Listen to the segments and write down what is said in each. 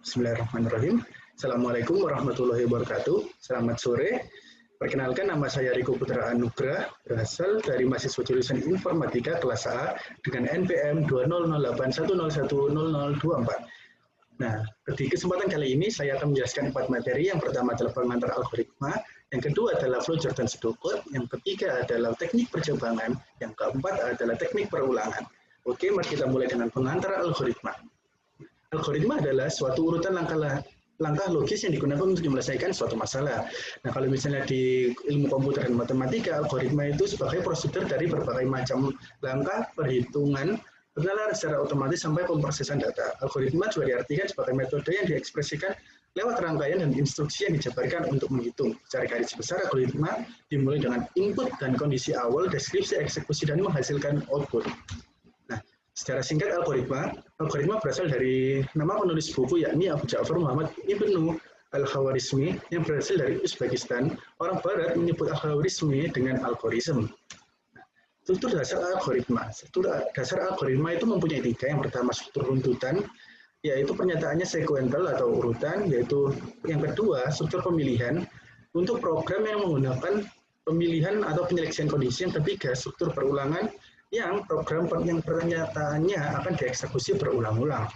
Bismillahirrahmanirrahim. Assalamualaikum warahmatullahi wabarakatuh. Selamat sore. Perkenalkan, nama saya Riko Putra Anugrah, berasal dari mahasiswa jurusan Informatika kelas A dengan NPM 2008101024. Nah, di kesempatan kali ini saya akan menjelaskan 4 materi. Yang pertama adalah pengantar algoritma, yang kedua adalah flowchart dan pseudocode, yang ketiga adalah teknik percobaan, yang keempat adalah teknik perulangan. Oke, mari kita mulai dengan pengantar algoritma. Algoritma adalah suatu urutan langkah logis yang digunakan untuk menyelesaikan suatu masalah. Nah, kalau misalnya di ilmu komputer dan matematika, algoritma itu sebagai prosedur dari berbagai macam langkah perhitungan berjalan secara otomatis sampai pemrosesan data. Algoritma juga diartikan sebagai metode yang diekspresikan lewat rangkaian dan instruksi yang dijabarkan untuk menghitung. Secara garis besar, algoritma dimulai dengan input dan kondisi awal, deskripsi, eksekusi, dan menghasilkan output. Secara singkat, algoritma berasal dari nama penulis buku, yakni Abu Ja'far Muhammad Ibnu Al-Khawarizmi, yang berasal dari Uzbekistan. Orang Barat menyebut Al-Khawarizmi dengan algoritma. Struktur dasar algoritma. Struktur dasar algoritma itu mempunyai 3. Yang pertama, struktur runtutan, yaitu pernyataannya sekuensial atau urutan, yaitu yang kedua, struktur pemilihan untuk program yang menggunakan pemilihan atau penyeleksian kondisi. Yang ketiga, struktur perulangan, yang program yang pernyataannya akan dieksekusi berulang-ulang.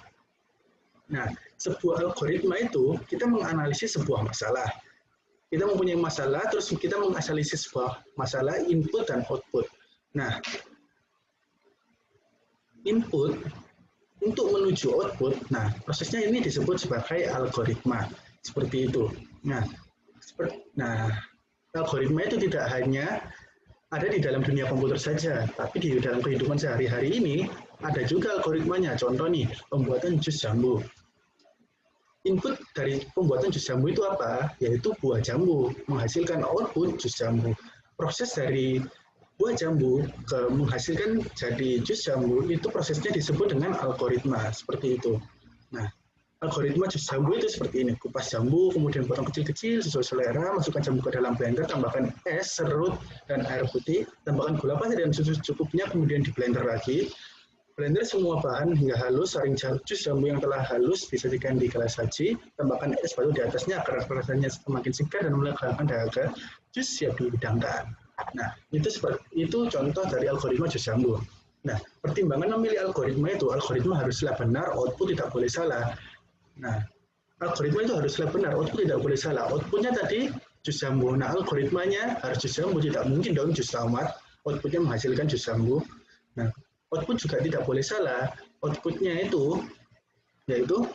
Nah, sebuah algoritma itu kita menganalisis sebuah masalah. Kita mempunyai masalah, terus kita menganalisis sebuah masalah, input dan output. Nah, input untuk menuju output, nah prosesnya ini disebut sebagai algoritma. Seperti itu. Nah, algoritma itu tidak hanya ada di dalam dunia komputer saja, tapi di dalam kehidupan sehari-hari ini ada juga algoritmanya. Contoh nih, pembuatan jus jambu. Input dari pembuatan jus jambu itu apa? Yaitu buah jambu, menghasilkan output jus jambu. Proses dari buah jambu ke menghasilkan jadi jus jambu, itu prosesnya disebut dengan algoritma, seperti itu. Nah, algoritma jus jambu itu seperti ini: kupas jambu, kemudian potong kecil-kecil sesuai selera, masukkan jambu ke dalam blender, tambahkan es, serut, dan air putih, tambahkan gula pasir dan susu secukupnya, kemudian di blender lagi. Blender semua bahan hingga halus, saring jus jambu yang telah halus disajikan di gelas saji, tambahkan es batu di atasnya agar rasanya semakin segar dan menegangkan dahaga. Jus siap dihidangkan. Nah, itu contoh dari algoritma jus jambu. Nah, pertimbangan memilih algoritma itu, algoritma haruslah benar, output tidak boleh salah. Nah, algoritma itu haruslah benar, output tidak boleh salah. Outputnya tadi jus jambu. Nah, algoritmanya harus jus jambu, tidak mungkin dong jus tomat. Outputnya menghasilkan jus jambu. Nah, output juga tidak boleh salah. Outputnya itu yaitu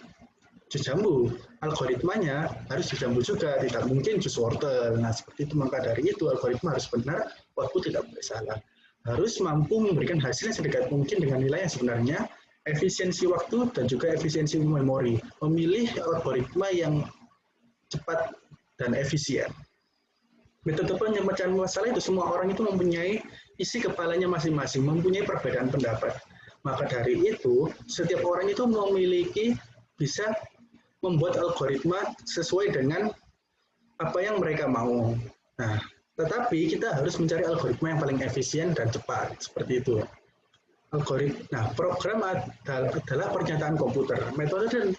jus jambu. Algoritmanya harus jus jambu juga, tidak mungkin jus wortel. Nah, seperti itu. Maka dari itu algoritma harus benar, output tidak boleh salah. Harus mampu memberikan hasil yang sedekat mungkin dengan nilai yang sebenarnya, efisiensi waktu, dan juga efisiensi memori. Memilih algoritma yang cepat dan efisien. Metode penyelesaian masalah itu semua orang itu mempunyai isi kepalanya masing-masing, mempunyai perbedaan pendapat. Maka dari itu, setiap orang itu memiliki bisa membuat algoritma sesuai dengan apa yang mereka mau. Nah, tetapi kita harus mencari algoritma yang paling efisien dan cepat, seperti itu. Nah, program adalah pernyataan komputer. Metode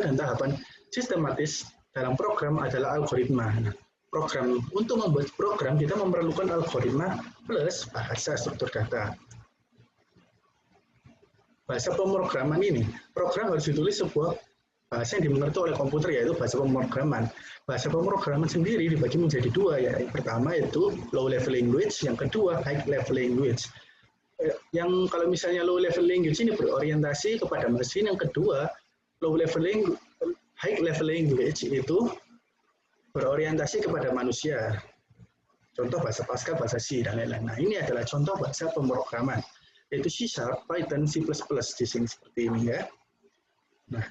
dan tahapan sistematis dalam program adalah algoritma. Nah, untuk membuat program kita memerlukan algoritma plus bahasa struktur data. Bahasa pemrograman ini, program harus ditulis sebuah bahasa yang dimengerti oleh komputer, yaitu bahasa pemrograman. Bahasa pemrograman sendiri dibagi menjadi 2, ya. Yang pertama itu low level language, yang kedua high level language. Yang kalau misalnya low level language ini berorientasi kepada mesin, yang kedua high level language itu berorientasi kepada manusia. Contoh bahasa Pascal, bahasa C, dan lain-lain. Nah, ini adalah contoh bahasa pemrograman, yaitu C#, Python, C++ di sini seperti ini, ya. Nah,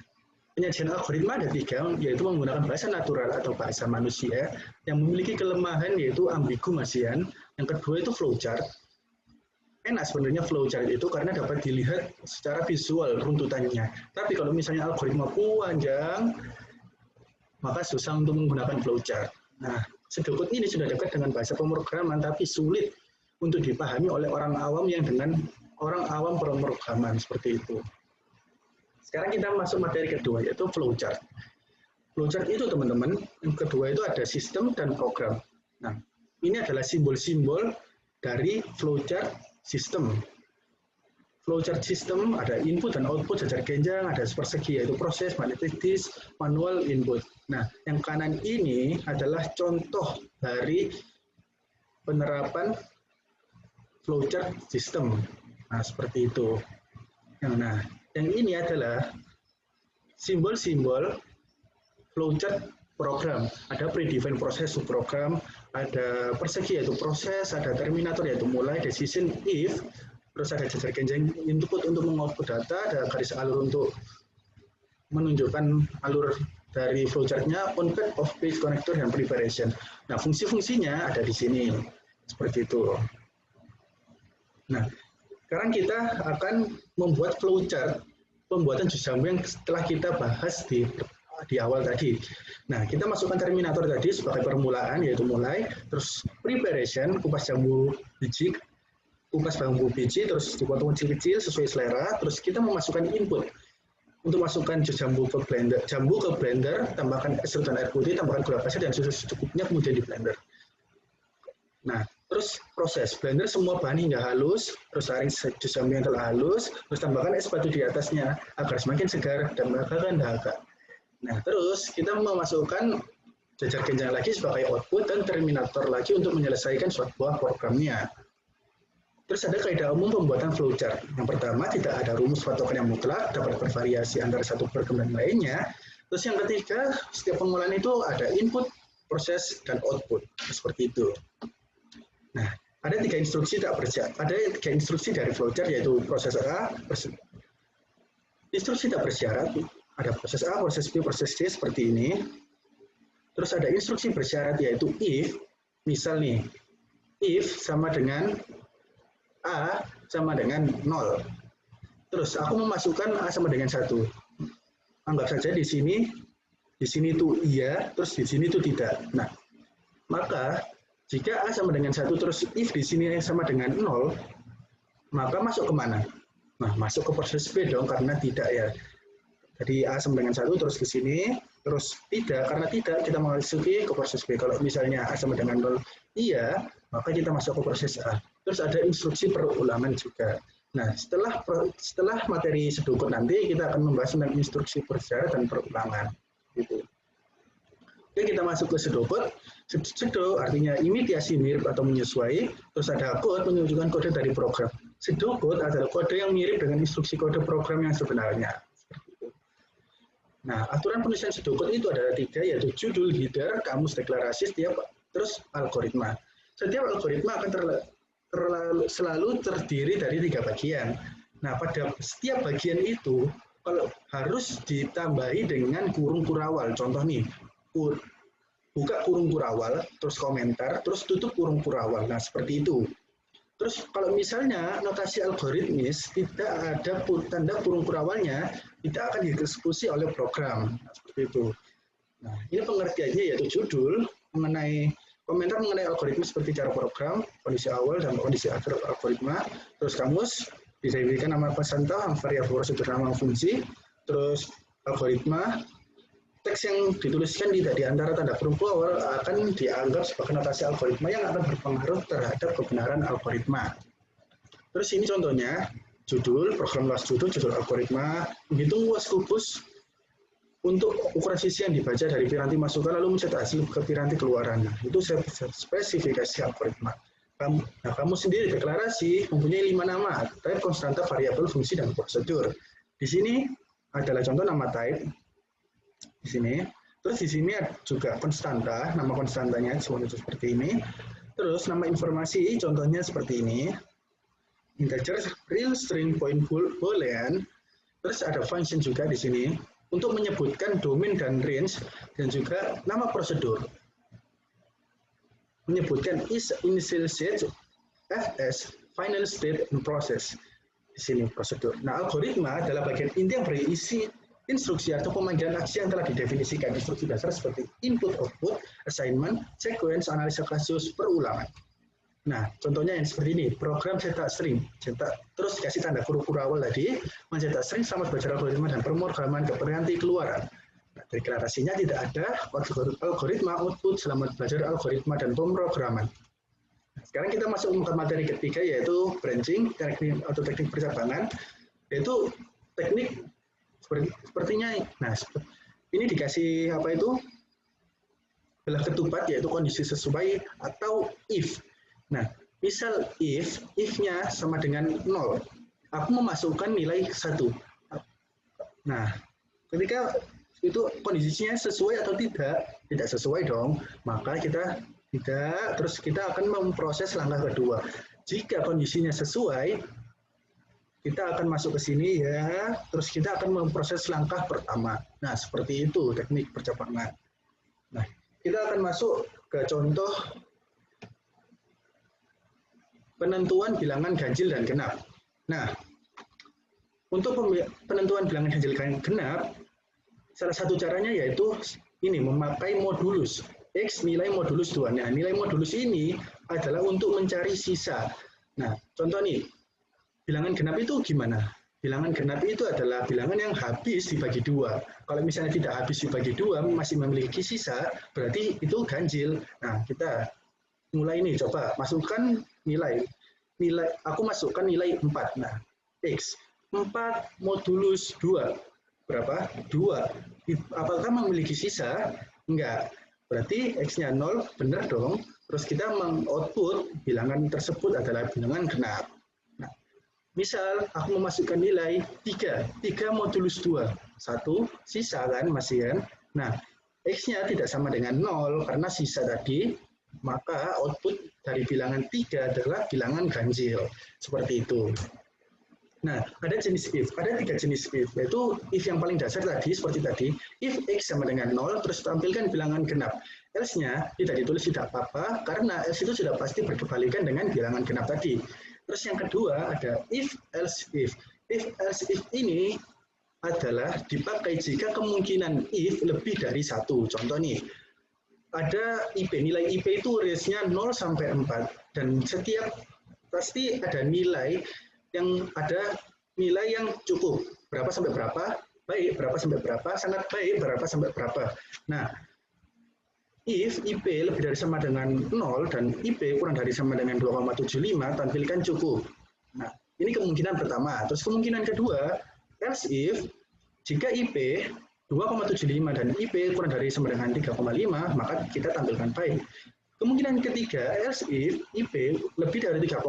penyajian algoritma ada 3, yaitu menggunakan bahasa natural atau bahasa manusia yang memiliki kelemahan, yaitu ambigumasian. Yang kedua itu flowchart. Enak sebenarnya flowchart itu karena dapat dilihat secara visual runtutannya. Tapi kalau misalnya algoritma panjang, maka susah untuk menggunakan flowchart. Nah, pseudocode ini sudah dekat dengan bahasa pemrograman, tapi sulit untuk dipahami oleh orang awam yang dengan orang awam pemrograman, seperti itu. Sekarang kita masuk materi kedua, yaitu flowchart. Flowchart itu teman-teman, yang kedua itu ada sistem dan program. Nah, ini adalah simbol-simbol dari flowchart sistem. Flowchart system ada input dan output jajar genjang, ada persegi yaitu proses, magnetic disk, manual, input. Nah, yang kanan ini adalah contoh dari penerapan flowchart system. Nah, seperti itu. Nah, yang ini adalah simbol-simbol flowchart program. Ada predefined proses, subprogram, ada persegi yaitu proses, ada terminator yaitu mulai, decision, if, terus ada jajar genjang input untuk mengoutput data, ada garis alur untuk menunjukkan alur dari flowchart-nya, onPath, offPath, connector, dan preparation. Nah, fungsi-fungsinya ada di sini. Seperti itu. Nah, sekarang kita akan membuat flowchart pembuatan jus jambu yang setelah kita bahas di awal tadi. Nah, kita masukkan terminator tadi sebagai permulaan, yaitu mulai, terus preparation, kupas jambu biji, kupas bambu biji, terus dipotong kecil-kecil sesuai selera, terus kita memasukkan input untuk masukkan jus jambu ke blender, tambahkan es dan air putih, tambahkan gula pasir dan susu secukupnya, kemudian di blender. Nah, terus proses blender semua bahan hingga halus, terus saring jus jambu yang telah halus, terus tambahkan es batu di atasnya agar semakin segar dan menegakkan dahaga. Nah, terus kita memasukkan jajar genjang lagi sebagai output dan terminator lagi untuk menyelesaikan sebuah programnya. Terus ada kaidah umum pembuatan flowchart. Yang pertama, tidak ada rumus patokan yang mutlak, dapat bervariasi antara satu program dan lainnya. Terus yang ketiga, setiap pengelolaan itu ada input, proses, dan output. Seperti itu. Nah, ada tiga instruksi dari flowchart, yaitu proses A, instruksi tak bersyarat, ada proses A, proses B, proses C, seperti ini. Terus ada instruksi bersyarat, yaitu if, misal nih, if sama dengan A sama dengan 0. Terus aku memasukkan A sama dengan 1. Anggap saja di sini itu iya, terus di sini itu tidak. Nah, maka jika A sama dengan 1, terus if di sini sama dengan 0, maka masuk ke mana? Nah, masuk ke proses B dong, karena tidak ya. Jadi A sama dengan 1, terus ke sini, terus tidak, karena tidak, kita memasuki ke proses B. Kalau misalnya A sama dengan 0, iya, maka kita masuk ke proses A. Terus ada instruksi perulangan juga. Nah, setelah materi sedukut nanti, kita akan membahas tentang instruksi bersyarat dan perulangan. Gitu. Oke, kita masuk ke sedukut. Sedo artinya imitasi, mirip, atau menyesuai. Terus ada code, menunjukkan kode dari program. Sedukut adalah kode yang mirip dengan instruksi kode program yang sebenarnya. Nah, aturan penulisan sedukut itu ada 3, yaitu judul, header, kamus deklarasi, terus algoritma. Setiap algoritma akan selalu terdiri dari 3 bagian. Nah, pada setiap bagian itu kalau harus ditambahi dengan kurung kurawal. Contoh nih, buka kurung kurawal, terus komentar, terus tutup kurung kurawal. Nah, seperti itu. Terus kalau misalnya notasi algoritmis tidak ada tanda kurung kurawalnya, tidak akan dieksekusi oleh program. Nah, seperti itu. Nah, ini pengertiannya yaitu judul mengenai komentar mengenai algoritma seperti cara program, kondisi awal dan kondisi akhir algoritma, terus kamus, diberikan nama peserta, variabel prosedur, nama fungsi, terus algoritma, teks yang dituliskan tidak di antara tanda kurung awal akan dianggap sebagai notasi algoritma yang akan berpengaruh terhadap kebenaran algoritma. Terus ini contohnya, judul, program luas judul algoritma, menghitung luas kubus, untuk ukuran sisi yang dibaca dari piranti masukan lalu mencetak hasil ke piranti keluaran. Nah, itu spesifikasi algoritma. Nah, kamu sendiri deklarasi mempunyai 5 nama, type, konstanta, variabel, fungsi, dan prosedur. Di sini adalah contoh nama type. Di sini. Terus di sini juga konstanta, nama konstantanya seperti ini. Terus nama informasi, contohnya seperti ini. Integer, real, string, point, boolean. Terus ada function juga di sini. Untuk menyebutkan domain dan range, dan juga nama prosedur. Menyebutkan is, initial state, fs, final state, and process. Di sini prosedur. Nah, algoritma adalah bagian inti yang berisi instruksi atau pemanggilan aksi yang telah didefinisikan. Instruksi dasar seperti input, output, assignment, sequence, analisa kasus, perulangan. Nah, contohnya yang seperti ini, program cetak string, terus dikasih tanda huruf awal tadi, mencetak string selamat belajar algoritma dan pemrograman ganti keluaran. Nah, deklarasinya tidak ada algoritma output selamat belajar algoritma dan pemrograman. Sekarang kita masuk ke materi ketiga, yaitu branching atau teknik percabangan, yaitu teknik sepertinya. Nah, ini dikasih apa itu? Belah ketupat, yaitu kondisi sesuai atau if. Nah, misal if-nya sama dengan 0, aku memasukkan nilai 1. Nah, ketika itu kondisinya sesuai atau tidak sesuai dong, maka kita tidak, terus kita akan memproses langkah kedua. Jika kondisinya sesuai, kita akan masuk ke sini ya, terus kita akan memproses langkah pertama. Nah, seperti itu teknik percabangan. Nah, kita akan masuk ke contoh penentuan bilangan ganjil dan genap. Nah, untuk penentuan bilangan ganjil dan genap, salah satu caranya yaitu ini, memakai modulus. X nilai modulus 2. Nah, nilai modulus ini adalah untuk mencari sisa. Nah, contoh nih, bilangan genap itu gimana? Bilangan genap itu adalah bilangan yang habis dibagi 2. Kalau misalnya tidak habis dibagi 2, masih memiliki sisa, berarti itu ganjil. Nah, kita mulai ini, coba masukkan nilai, aku masukkan nilai 4. Nah, X 4 modulus 2 berapa? 2. Apakah memiliki sisa? Enggak. Berarti X-nya 0, benar dong. Terus kita mengoutput bilangan tersebut adalah bilangan genap. Nah, misal aku memasukkan nilai 3 modulus 2. 1, sisa kan masih kan? Nah, X-nya tidak sama dengan 0 karena sisa tadi, maka output dari bilangan 3 adalah bilangan ganjil. Seperti itu. Nah, ada jenis if, ada 3 jenis if, yaitu if yang paling dasar tadi, seperti tadi, if X sama dengan 0, terus tampilkan bilangan genap. Else-nya tidak ditulis tidak apa-apa, karena else itu sudah pasti berkebalikan dengan bilangan genap tadi. Terus yang kedua ada if else if. If else if ini adalah dipakai jika kemungkinan if lebih dari 1. Contoh nih, ada IP, nilai IP itu range-nya 0 sampai 4, dan setiap pasti ada nilai yang cukup, berapa sampai berapa, baik, berapa sampai berapa, sangat baik, berapa sampai berapa. Nah, if IP lebih dari sama dengan 0 dan IP kurang dari sama dengan 2,75, tampilkan cukup. Nah, ini kemungkinan pertama. Terus kemungkinan kedua, else if, jika IP 2,75 dan IP kurang dari sama dengan 3,5, maka kita tampilkan baik. Kemungkinan ketiga, else if IP lebih dari 3,5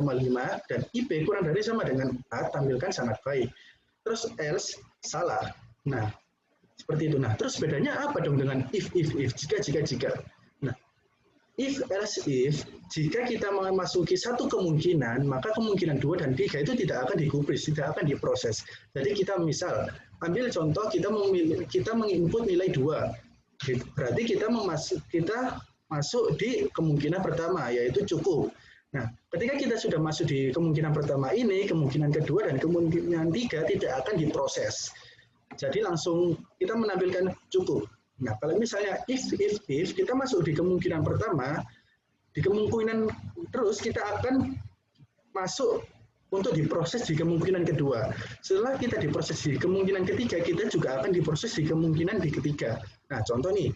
dan IP kurang dari sama dengan 4, tampilkan sangat baik. Terus else, salah. Nah, seperti itu. Nah, terus bedanya apa dong dengan if, jika. Nah, if, else if, jika kita memasuki satu kemungkinan, maka kemungkinan 2 dan 3 itu tidak akan digubris, tidak akan diproses. Jadi kita misal, ambil contoh kita menginput nilai 2. Berarti kita masuk di kemungkinan pertama, yaitu cukup. Nah, ketika kita sudah masuk di kemungkinan pertama ini, kemungkinan kedua dan kemungkinan 3 tidak akan diproses. Jadi langsung kita menampilkan cukup. Nah, kalau misalnya if kita masuk di kemungkinan pertama, di kemungkinan terus kita akan masuk untuk diproses di kemungkinan kedua. Setelah kita diproses di kemungkinan ketiga, kita juga akan diproses di kemungkinan di ketiga. Nah, contoh nih,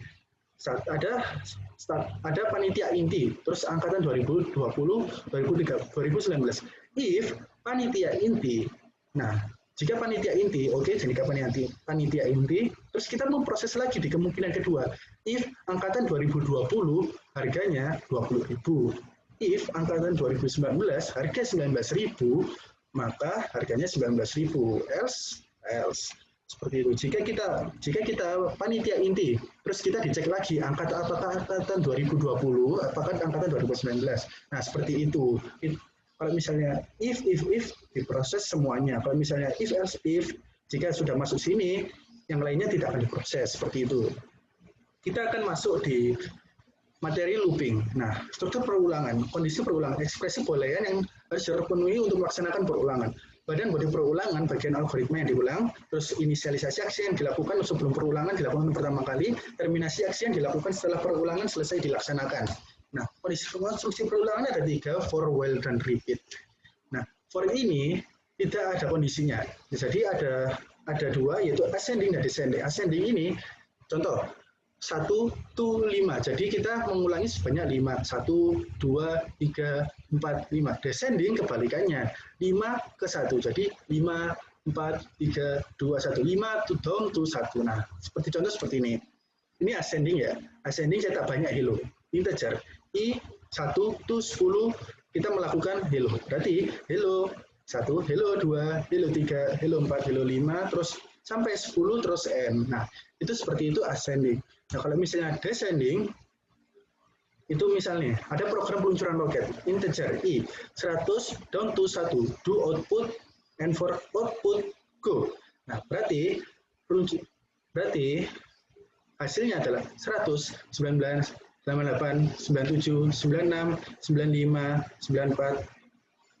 ada panitia inti, terus angkatan 2020, 2019. If panitia inti, nah jika panitia inti, oke, jadi panitia inti, terus kita mau proses lagi di kemungkinan kedua. If angkatan 2020 harganya 20.000, if angkatan 2019 harga 19.000, maka harganya 19.000. Else. Seperti itu. Jika kita panitia inti, terus kita dicek lagi apakah angkatan 2020, apakah angkatan 2019. Nah, seperti itu. Kalau misalnya if diproses semuanya. Kalau misalnya if else if, jika sudah masuk sini, yang lainnya tidak akan diproses. Seperti itu. Kita akan masuk di materi looping. Nah, struktur perulangan, kondisi perulangan, ekspresi boolean yang harus terpenuhi untuk melaksanakan perulangan. Badan bodi perulangan, bagian algoritma yang diulang, terus inisialisasi aksi yang dilakukan sebelum perulangan dilakukan pertama kali, terminasi aksi yang dilakukan setelah perulangan selesai dilaksanakan. Nah, kondisi konstruksi perulangan ada 3, for, while, dan repeat. Nah, for ini tidak ada kondisinya. Jadi ada 2, yaitu ascending dan descending. Ascending ini, contoh, 1 to 5. Jadi kita mengulangi sebanyak 5. 1, 2, 3, 4, 5. Descending kebalikannya. 5 ke 1. Jadi 5, 4, 3, 2, 1. 5 to down to 1. Nah, seperti contoh seperti ini. Ini ascending ya. Ascending cetak banyak hello. Integer. I 1 to 10 kita melakukan hello. Berarti hello 1, hello 2, hello 3, hello 4, hello 5, terus sampai 10 terus n. Nah, itu seperti itu ascending. Nah, kalau misalnya descending, itu misalnya ada program peluncuran roket, integer i 100 down to 1, do output, and for output go. Nah, berarti hasilnya adalah 100, 19, 98, 97, 96, 95, 94,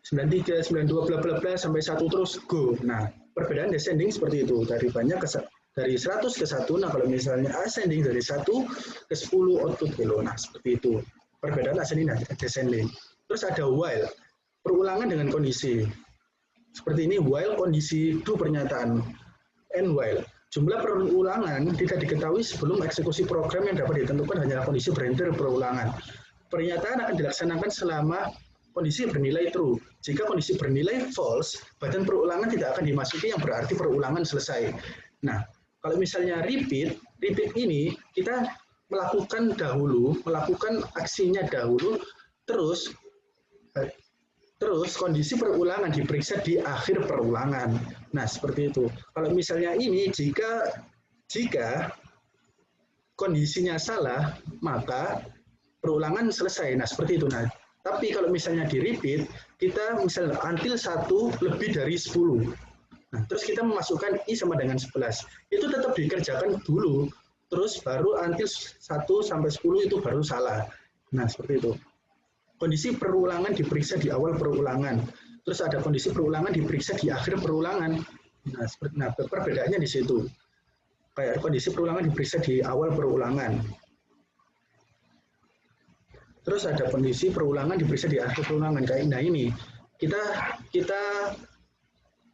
93, 92, bla bla bla sampai 1 terus go. Nah, perbedaan descending seperti itu, dari 100 ke 1. Nah, kalau misalnya ascending dari 1 ke 10 output kilo. Nah, seperti itu. Perbedaan ascending dan descending. Terus ada while, perulangan dengan kondisi. Seperti ini, while kondisi do pernyataan, and while. Jumlah perulangan tidak diketahui sebelum eksekusi program yang dapat ditentukan hanyalah kondisi berhenti perulangan. Pernyataan akan dilaksanakan selama kondisi bernilai true. Jika kondisi bernilai false, badan perulangan tidak akan dimasuki yang berarti perulangan selesai. Nah, kalau misalnya repeat ini kita melakukan aksinya dahulu, terus kondisi perulangan diperiksa di akhir perulangan. Nah, seperti itu. Kalau misalnya ini jika kondisinya salah, maka perulangan selesai. Nah, seperti itu. Nah, tapi kalau misalnya di repeat, kita misalnya until 1 lebih dari 10. Nah, terus kita memasukkan i sama dengan 11. Itu tetap dikerjakan dulu, terus baru until 1 sampai 10 itu baru salah. Nah, seperti itu. Kondisi perulangan diperiksa di awal perulangan. Terus ada kondisi perulangan diperiksa di akhir perulangan. Nah, perbedaannya di situ. Kayak kondisi perulangan diperiksa di awal perulangan. Terus ada kondisi perulangan diperiksa di akhir perulangan. Kayak nah ini kita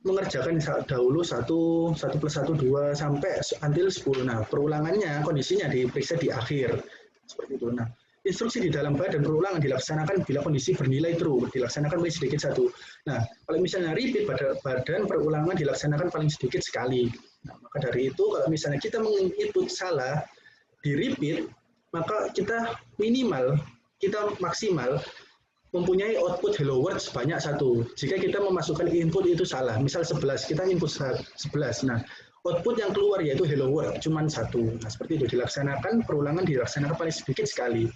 mengerjakan dahulu 1 plus 1 2 sampai until 10. Nah, perulangannya kondisinya diperiksa di akhir. Seperti itu. Nah, instruksi di dalam badan perulangan dilaksanakan bila kondisi bernilai true, dilaksanakan paling sedikit 1. Nah, kalau misalnya repeat, badan perulangan dilaksanakan paling sedikit sekali. Nah, maka dari itu, kalau misalnya kita menginput salah di repeat, maka kita maksimal mempunyai output hello world sebanyak 1. Jika kita memasukkan input itu salah, misal 11, kita input 11. Nah, output yang keluar yaitu hello world, cuma 1. Nah, seperti itu dilaksanakan, perulangan dilaksanakan paling sedikit sekali.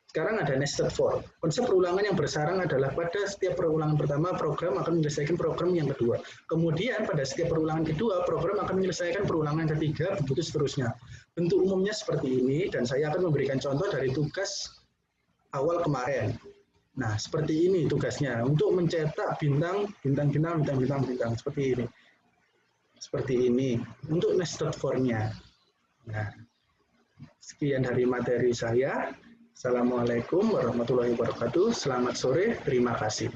Sekarang ada nested for. Konsep perulangan yang bersarang adalah pada setiap perulangan pertama, program akan menyelesaikan program yang kedua. Kemudian pada setiap perulangan kedua, program akan menyelesaikan perulangan ketiga, begitu seterusnya. Bentuk umumnya seperti ini, dan saya akan memberikan contoh dari tugas awal kemarin. Nah, seperti ini tugasnya, untuk mencetak bintang, seperti ini. Seperti ini, untuk nested for-nya. Nah, sekian dari materi saya. Assalamualaikum warahmatullahi wabarakatuh. Selamat sore, terima kasih.